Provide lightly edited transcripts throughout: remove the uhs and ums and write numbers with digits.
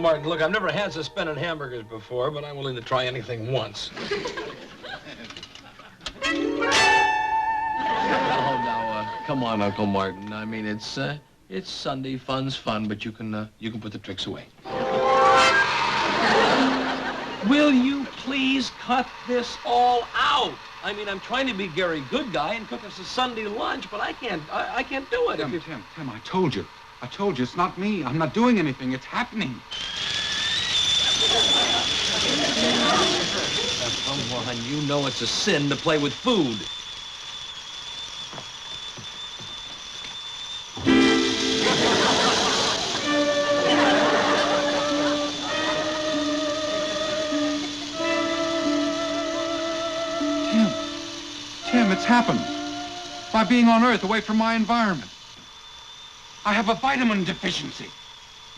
Martin, look, I've never had suspended hamburgers before, but I'm willing to try anything once. Come on, Uncle Martin. I mean, it's Sunday, fun's fun, but you can put the tricks away. Will you please cut this all out? I mean, I'm trying to be Gary Good Guy and cook us a Sunday lunch, but I can't do it. Tim, I told you. It's not me. I'm not doing anything. It's happening. Come on, you know it's a sin to play with food. Tim, it's happened. By being on Earth, away from my environment. I have a vitamin deficiency.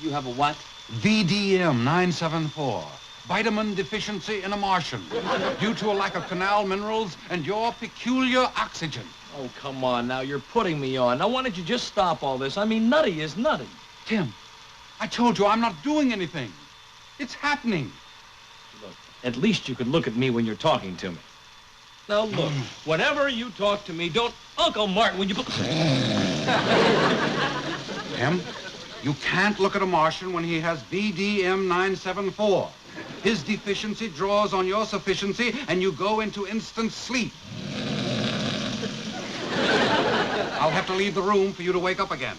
You have a what? VDM 974. Vitamin deficiency in a Martian. Due to a lack of canal minerals and your peculiar oxygen. Oh, come on now. You're putting me on. Now, why don't you just stop all this? I mean, nutty is nutty. Tim, I told you I'm not doing anything. It's happening. Look, at least you could look at me when you're talking to me. Now, look, whenever you talk to me, don't... Uncle Martin, would you... Tim, you can't look at a Martian when he has VDM 974. His deficiency draws on your sufficiency, and you go into instant sleep. I'll have to leave the room for you to wake up again.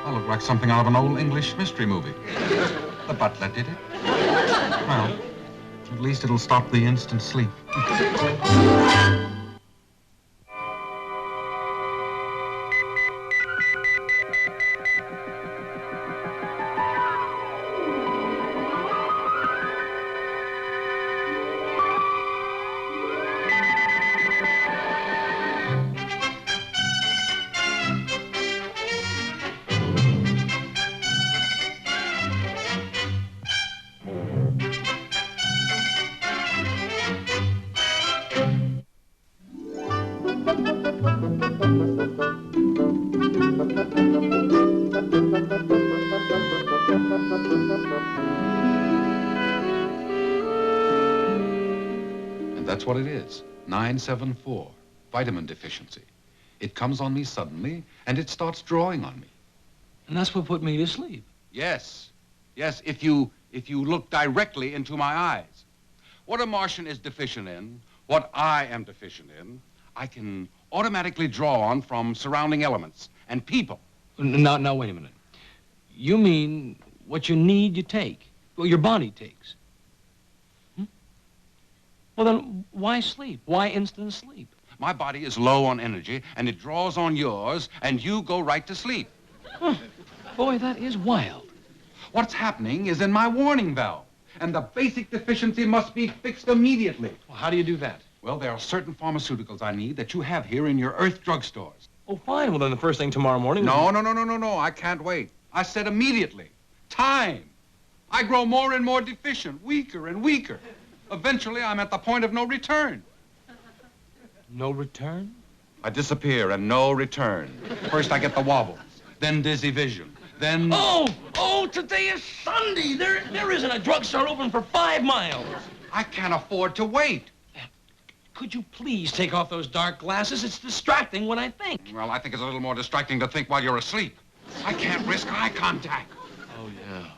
I look like something out of an old English mystery movie. The butler did it. Well, at least it'll stop the instant sleep. And that's what it is. 974. Vitamin deficiency. It comes on me suddenly, and it starts drawing on me. And that's what put me to sleep. Yes. Yes, if you look directly into my eyes. What a Martian is deficient in, what I am deficient in, I can automatically draw on from surrounding elements and people. Now, wait a minute. You mean what you need, you take? Well, your body takes. Well, then, why sleep? Why instant sleep? My body is low on energy, and it draws on yours, and you go right to sleep. Huh. Boy, that is wild. What's happening is in my warning valve, and the basic deficiency must be fixed immediately. Well, how do you do that? Well, there are certain pharmaceuticals I need that you have here in your Earth drugstores. Oh, fine. Well, then the first thing tomorrow morning... No. I can't wait. I said immediately. Time. I grow more and more deficient, weaker and weaker. Eventually, I'm at the point of no return. No return? I disappear and no return. First, I get the wobbles, then dizzy vision, then... Oh, today is Sunday. There isn't a drugstore open for 5 miles. I can't afford to wait. Could you please take off those dark glasses? It's distracting when I think. Well, I think it's a little more distracting to think while you're asleep. I can't risk eye contact. Oh, yeah.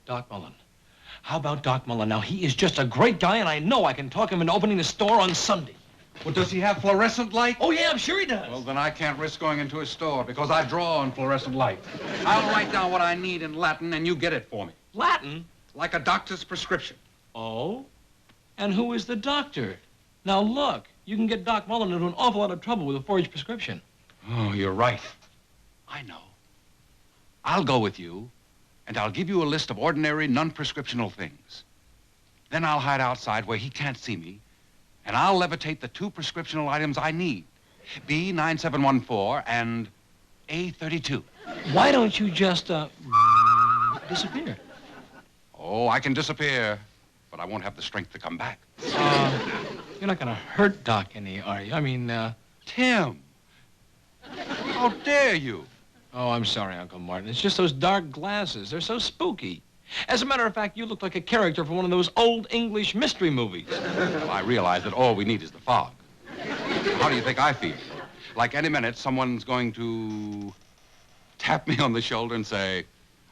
Doc Mullen. How about Doc Mullen? Now, he is just a great guy, and I know I can talk him into opening the store on Sunday. Well, does he have fluorescent light? Oh, yeah, I'm sure he does. Well, then I can't risk going into his store because I draw on fluorescent light. I'll write down what I need in Latin, and you get it for me. Latin? Like a doctor's prescription. Oh? And who is the doctor? Now, look, you can get Doc Mullen into an awful lot of trouble with a forged prescription. Oh, you're right. I know. I'll go with you, and I'll give you a list of ordinary, non-prescriptional things. Then I'll hide outside where he can't see me, and I'll levitate the 2 prescriptional items I need, B9714 and A32. Why don't you just, Disappear. Oh, I can disappear, but I won't have the strength to come back. You're not gonna hurt Doc any, are you? I mean, Tim! How dare you? Oh, I'm sorry, Uncle Martin. It's just those dark glasses. They're so spooky. As a matter of fact, you look like a character from one of those old English mystery movies. Well, I realize that all we need is the fog. How do you think I feel? Like any minute, someone's going to tap me on the shoulder and say,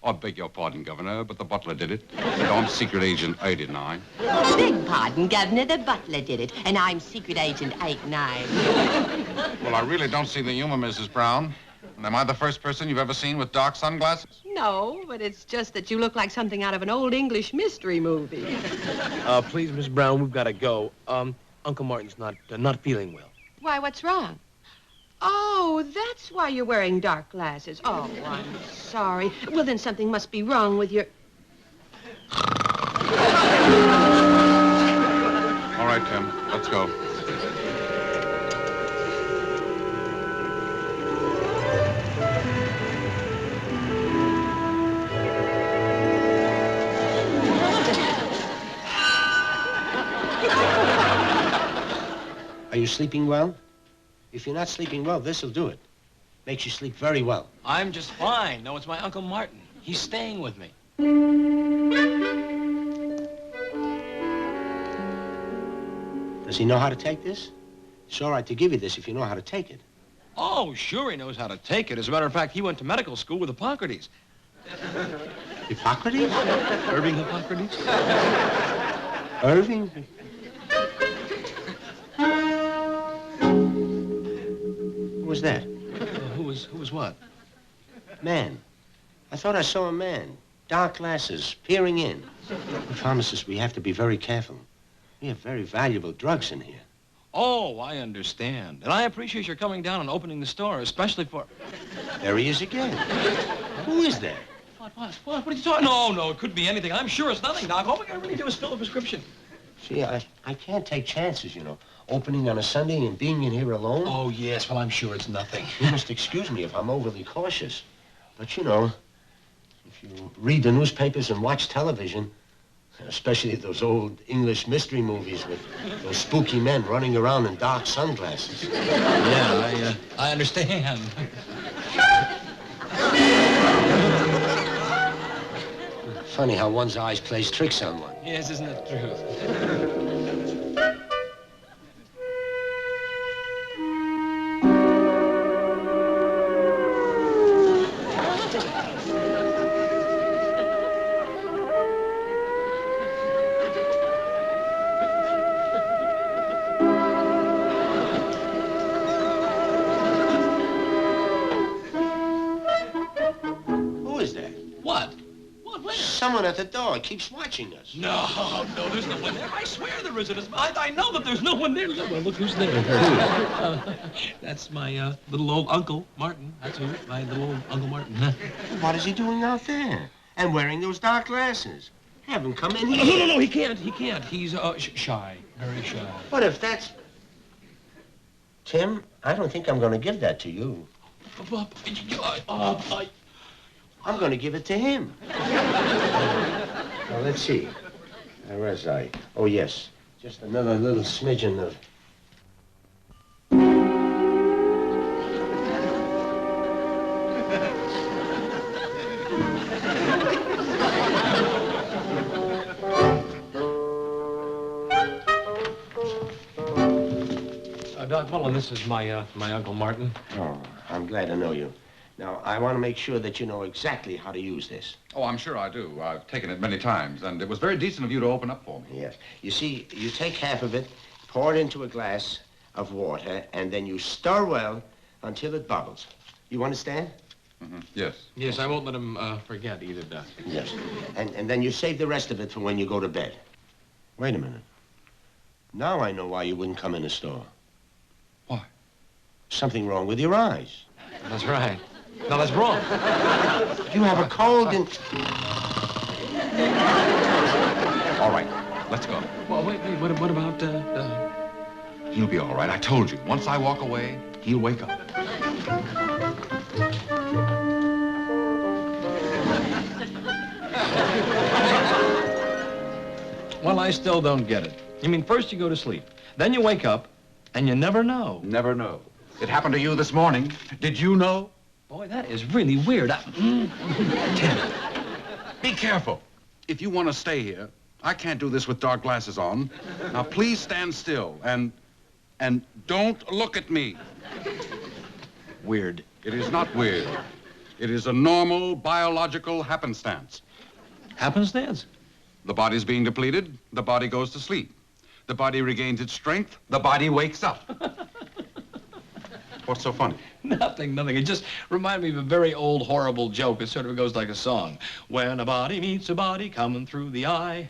"Oh, I beg your pardon, Governor, but the butler did it. And I'm Secret Agent 89. Beg pardon, Governor, the butler did it, and I'm Secret Agent 89. Well, I really don't see the humor, Mrs. Brown. And am I the first person you've ever seen with dark sunglasses? No, but it's just that you look like something out of an old English mystery movie. Please, Miss Brown, we've got to go. Uncle Martin's not feeling well. Why, what's wrong? Oh, that's why you're wearing dark glasses. Oh, I'm sorry. Well, then something must be wrong with your... All right, Tim, let's go. Are you sleeping well? If you're not sleeping well, this'll do it. Makes you sleep very well. I'm just fine. No, it's my Uncle Martin. He's staying with me. Does he know how to take this? It's all right to give you this if you know how to take it. Oh, sure he knows how to take it. As a matter of fact, he went to medical school with Hippocrates. Hippocrates? Irving Hippocrates? Irving? Who was that? Who was what? Man. I thought I saw a man. Dark glasses, peering in. The pharmacist, we have to be very careful. We have very valuable drugs in here. Oh, I understand. And I appreciate your coming down and opening the store, especially for... There he is again. Who is that? What are you talking? No, it could be anything. I'm sure it's nothing, Doc. All we gotta really do is fill the prescription. See, I can't take chances, you know. Opening on a Sunday and being in here alone. Oh, yes, well, I'm sure it's nothing. You must excuse me if I'm overly cautious. But, you know, if you read the newspapers and watch television, especially those old English mystery movies with those spooky men running around in dark sunglasses. Yeah, I understand. Funny how one's eyes plays tricks on one. Yes, isn't it the truth? Someone at the door keeps watching us. No, there's no one there. I swear there isn't. I know that there's no one there. Well, look who's there. That's my little old Uncle Martin. That's who, my little old Uncle Martin. What is he doing out there? And wearing those dark glasses? Have him come in here. No, he can't. He's shy, very shy. But if that's... Tim, I don't think I'm going to give that to you. I'm going to give it to him. Now, let's see. Where's I? Oh, yes. Just another little smidgen of... Doc Mullen, this is my Uncle Martin. Oh, I'm glad to know you. Now, I want to make sure that you know exactly how to use this. Oh, I'm sure I do. I've taken it many times, and it was very decent of you to open up for me. Yes. You see, you take half of it, pour it into a glass of water, and then you stir well until it bubbles. You understand? Mm-hmm. Yes. Yes, I won't let him forget either, Doc. Yes. And then you save the rest of it for when you go to bed. Wait a minute. Now I know why you wouldn't come in the store. Why? Something wrong with your eyes. That's right. No, that's wrong. You have a cold and... All right, let's go. Well, wait, what about, He'll be all right, I told you. Once I walk away, he'll wake up. Well, I still don't get it. You mean first you go to sleep, then you wake up, and you never know. Never know. It happened to you this morning. Did you know? Boy, that is really weird. Tim, be careful. If you want to stay here, I can't do this with dark glasses on. Now, please stand still and don't look at me. Weird. It is not weird. It is a normal biological happenstance. Happenstance? The body's being depleted, the body goes to sleep. The body regains its strength, the body wakes up. What's so funny? Nothing. It just reminded me of a very old, horrible joke. It sort of goes like a song. When a body meets a body coming through the eye.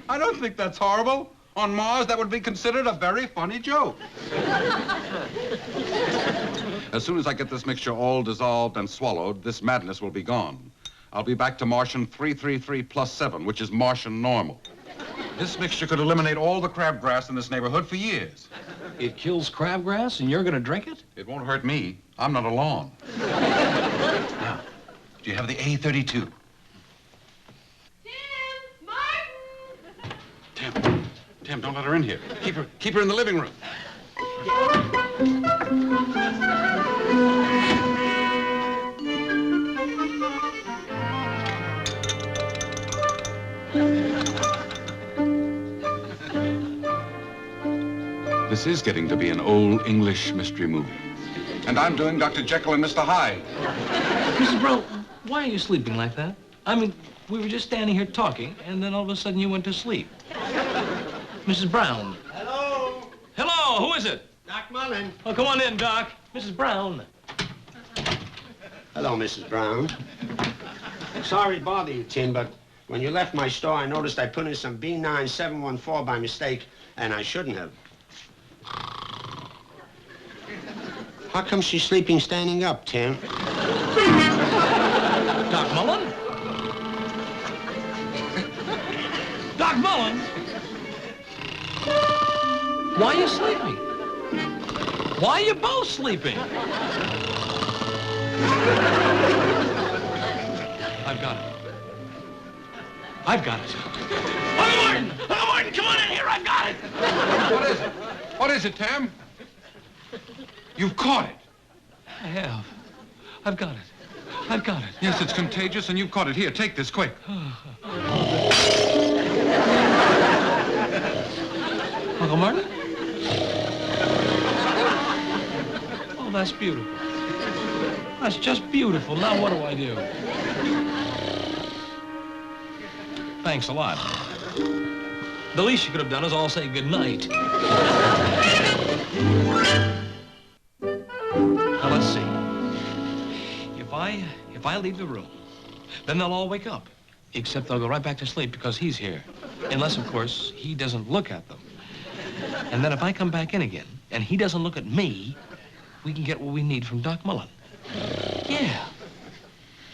I don't think that's horrible. On Mars, that would be considered a very funny joke. As soon as I get this mixture all dissolved and swallowed, this madness will be gone. I'll be back to Martian 333 plus 7, which is Martian normal. This mixture could eliminate all the crabgrass in this neighborhood for years. It kills crabgrass, and you're going to drink it? It won't hurt me. I'm not alone. Now, do you have the A32? Tim! Martin! Tim, don't let her in here. Keep her in the living room. This is getting to be an old English mystery movie. And I'm doing Dr. Jekyll and Mr. Hyde. Mrs. Brown, why are you sleeping like that? I mean, we were just standing here talking, and then all of a sudden you went to sleep. Mrs. Brown. Hello? Hello, who is it? Doc Mullen. Oh, come on in, Doc. Mrs. Brown. Hello, Mrs. Brown. Sorry to bother you, Tim, but when you left my store, I noticed I put in some B9714 by mistake, and I shouldn't have. How come she's sleeping standing up, Tim? Doc Mullen? Doc Mullen? Why are you sleeping? Why are you both sleeping? I've got it. I've got it. Uncle Martin! Uncle Martin, come on in here! I've got it! What is it? What is it, Tim? You've caught it. I have. I've got it. I've got it. Yes, it's contagious, and you've caught it. Here, take this, quick. Uncle Martin? Oh, that's beautiful. That's just beautiful. Now what do I do? Thanks a lot. The least you could have done is all say good night. Now, let's see. If I leave the room, then they'll all wake up. Except they'll go right back to sleep because he's here. Unless, of course, he doesn't look at them. And then if I come back in again, and he doesn't look at me, we can get what we need from Doc Mullen. Yeah.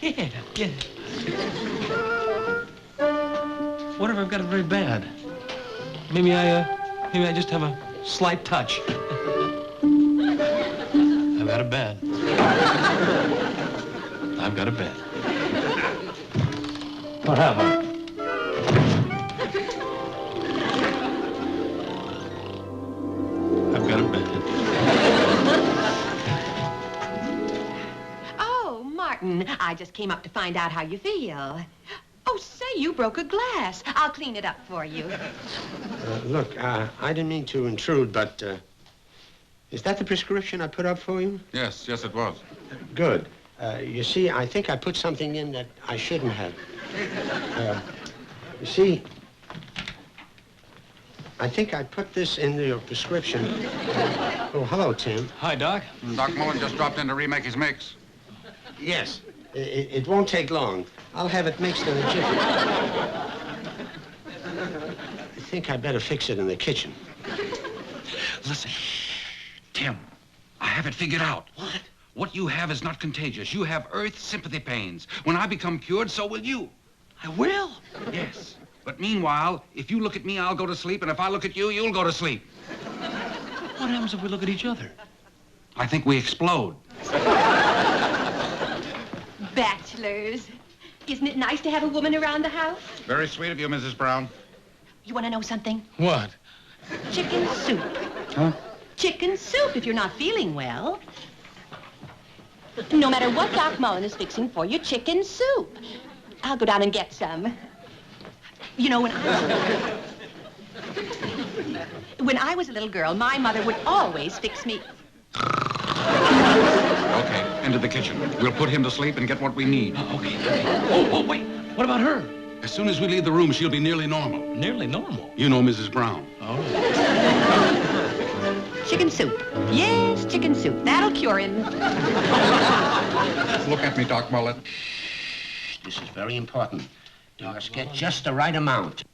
Yeah. What if I've got it very bad? Maybe I just have a slight touch. I've got it bad. I've got it bad. What happened? I've got it bad. Oh, Martin, I just came up to find out how you feel. Oh, say, you broke a glass. I'll clean it up for you. Look, I didn't mean to intrude, but is that the prescription I put up for you? Yes, it was. Good. You see, I think I put something in that I shouldn't have. You see, I think I put this in your prescription. Oh, hello, Tim. Hi, Doc. Doc Mullen just dropped in to remake his mix. Yes, it won't take long. I'll have it mixed in a jiffy. I think I better fix it in the kitchen. Listen, Tim, I have it figured out. What? What you have is not contagious. You have earth sympathy pains. When I become cured, so will you. I will? Yes. But meanwhile, if you look at me, I'll go to sleep, and if I look at you, you'll go to sleep. What happens if we look at each other? I think we explode. Bachelors. Isn't it nice to have a woman around the house? Very sweet of you, Mrs. Brown. You want to know something? What? Chicken soup. Huh? Chicken soup if you're not feeling well. No matter what Doc Mullen is fixing for you, chicken soup. I'll go down and get some. You know, when I was a little girl, my mother would always fix me. Okay, into the kitchen. We'll put him to sleep and get what we need. Okay. Oh, wait. What about her? As soon as we leave the room, she'll be nearly normal. Nearly normal. You know Mrs. Brown. Oh. Chicken soup. Yes, chicken soup. That'll cure him. Look at me, Doc Mullen. This is very important. You must get just the right amount.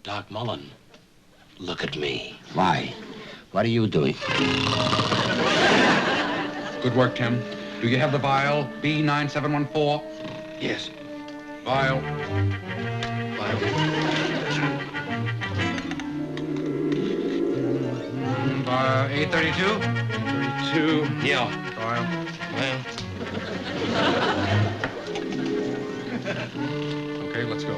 Doc Mullen, look at me. Why? What are you doing? Good work, Tim. Do you have the vial? B9714? Yes. Vial. Vial. A32? 32. Yeah. Vial. Well, Okay, let's go.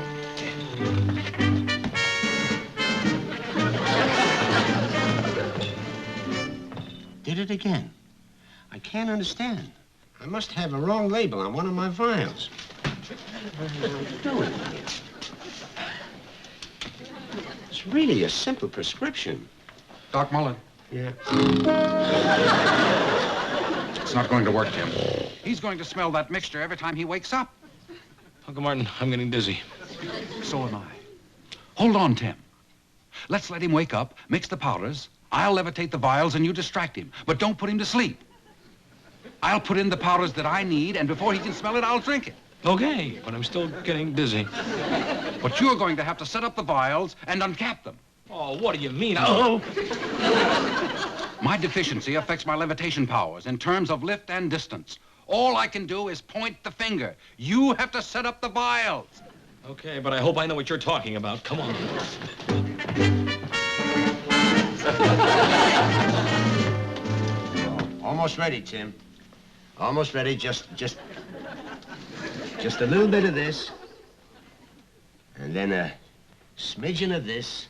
Did it again. I can't understand. I must have a wrong label on one of my vials. What am I doing? It's really a simple prescription. Doc Mullen. Yeah. It's not going to work, Tim. He's going to smell that mixture every time he wakes up. Uncle Martin, I'm getting dizzy. So am I. Hold on, Tim. Let's let him wake up, mix the powders. I'll levitate the vials and you distract him. But don't put him to sleep. I'll put in the powders that I need, and before he can smell it, I'll drink it. Okay, but I'm still getting dizzy. But you're going to have to set up the vials and uncap them. Oh, what do you mean? Oh! My deficiency affects my levitation powers in terms of lift and distance. All I can do is point the finger. You have to set up the vials. Okay, but I hope I know what you're talking about. Come on. Almost ready, Tim. Almost ready. Just a little bit of this. And then a smidgen of this.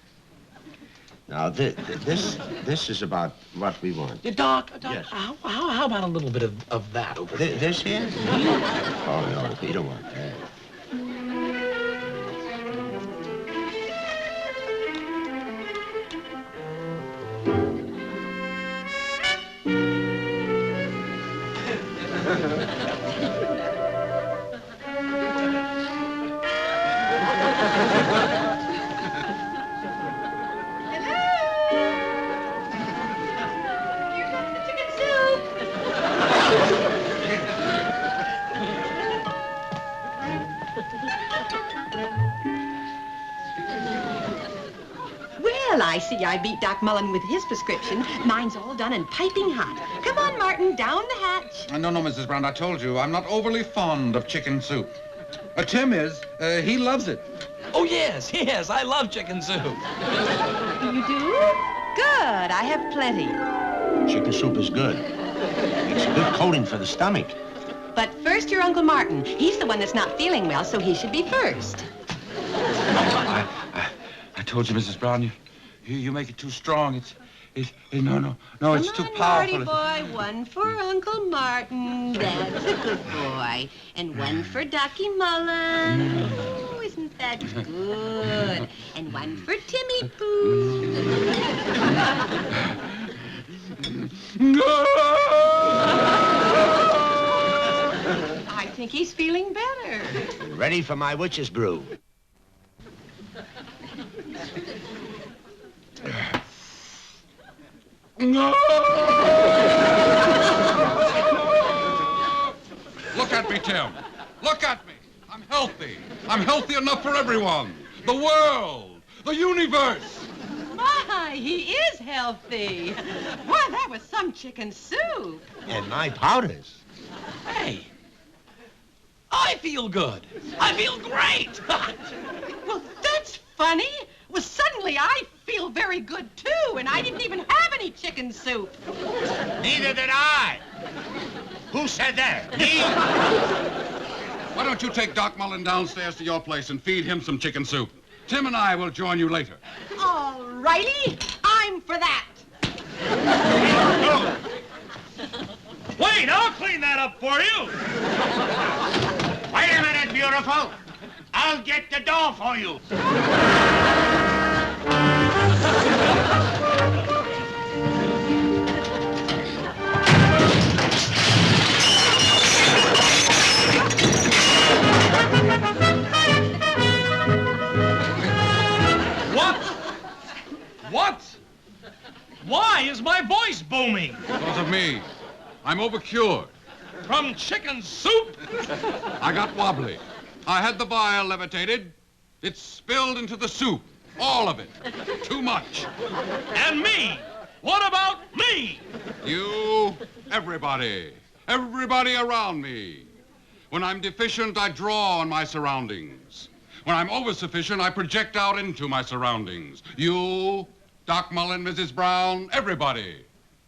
Now, this is about what we want. Doc, Yes. how about a little bit of that over there? This here? Oh, no, we don't want that. Well, I see I beat Doc Mullen with his prescription. Mine's all done and piping hot. Come on, Martin, down the hatch. No, Mrs. Brown, I told you, I'm not overly fond of chicken soup. Tim is. He loves it. Oh, yes, I love chicken soup. You do? Good, I have plenty. Chicken soup is good. It's a good coating for the stomach. But first, your Uncle Martin. He's the one that's not feeling well, so he should be first. I told you, Mrs. Brown, you make it too strong. It's too Come powerful. on, Marty boy, one for Uncle Martin. That's a good boy. And one for Ducky Mullen. Oh, isn't that good? And one for Timmy Pooh. I think he's feeling better. Ready for my witch's brew. Look at me, Tim. Look at me. I'm healthy. I'm healthy enough for everyone. The world. The universe. My, he is healthy. Why, that was some chicken soup. And my powders. Hey, I feel good. I feel great. Well, that's funny. Well, suddenly I feel very good, too, and I didn't even have any chicken soup. Neither did I. Who said that? Me? Why don't you take Doc Mullen downstairs to your place and feed him some chicken soup? Tim and I will join you later. All righty. I'm for that. Wait, I'll clean that up for you. Wait a minute, beautiful. I'll get the dough for you. What? Why is my voice booming? Because of me. I'm overcured. From chicken soup? I got wobbly. I had the vial levitated. It spilled into the soup. All of it. Too much. And me? What about me? You, everybody. Everybody around me. When I'm deficient, I draw on my surroundings. When I'm oversufficient, I project out into my surroundings. You, Doc Mullen, Mrs. Brown, everybody.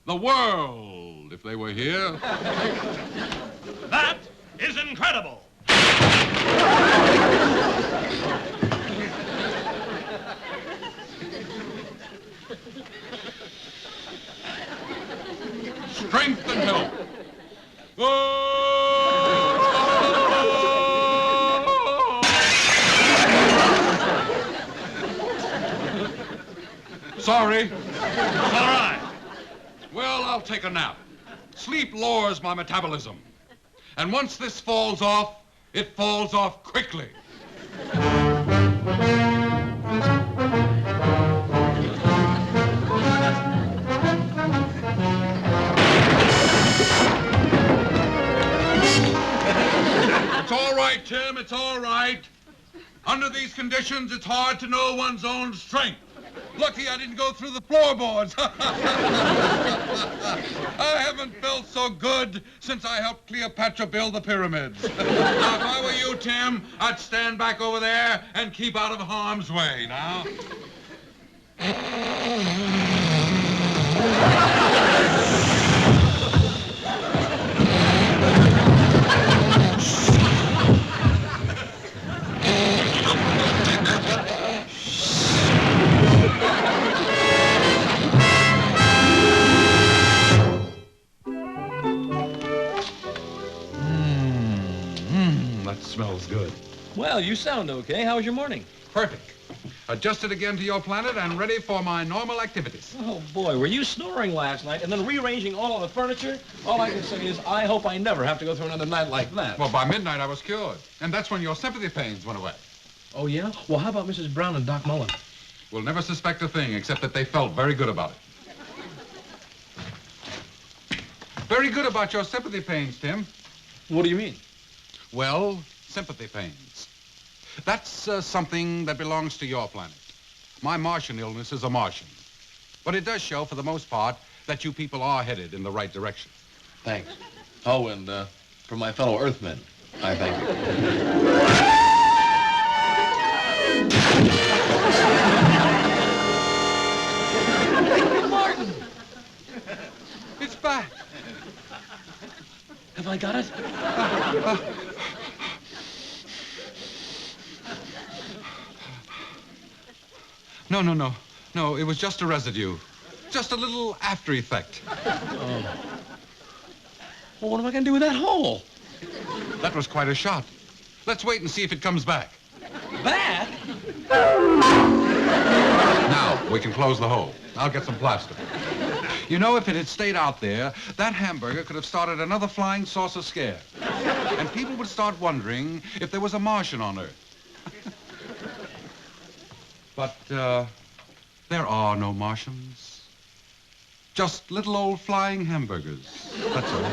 The world, if they were here. That is incredible. Strength and help. Sorry. All right. Well, I'll take a nap. Sleep lowers my metabolism. And once this falls off, it falls off quickly. It's all right, Tim. It's all right. Under these conditions, it's hard to know one's own strength. Lucky I didn't go through the floorboards. I haven't felt so good since I helped Cleopatra build the pyramids. Now, if I were you, Tim, I'd stand back over there and keep out of harm's way, now. That smells good. Well, you sound okay. How was your morning? Perfect. Adjusted again to your planet and ready for my normal activities. Oh, boy, were you snoring last night and then rearranging all of the furniture? All I can say is I hope I never have to go through another night like that. Well, by midnight, I was cured. And that's when your sympathy pains went away. Oh, yeah? Well, how about Mrs. Brown and Doc Mullen? We'll never suspect a thing except that they felt very good about it. Very good about your sympathy pains, Tim. What do you mean? Well, sympathy pains. That's something that belongs to your planet. My Martian illness is a Martian. But it does show, for the most part, that you people are headed in the right direction. Thanks. Oh, and for my fellow Earthmen, I thank you. Martin! It's back. Have I got it? No, it was just a residue. Just a little after effect. Oh. Well, what am I going to do with that hole? That was quite a shot. Let's wait and see if it comes back. Back? Now, we can close the hole. I'll get some plaster. You know, if it had stayed out there, that hamburger could have started another flying saucer scare. And people would start wondering if there was a Martian on Earth. But, there are no Martians. Just little old flying hamburgers. That's all.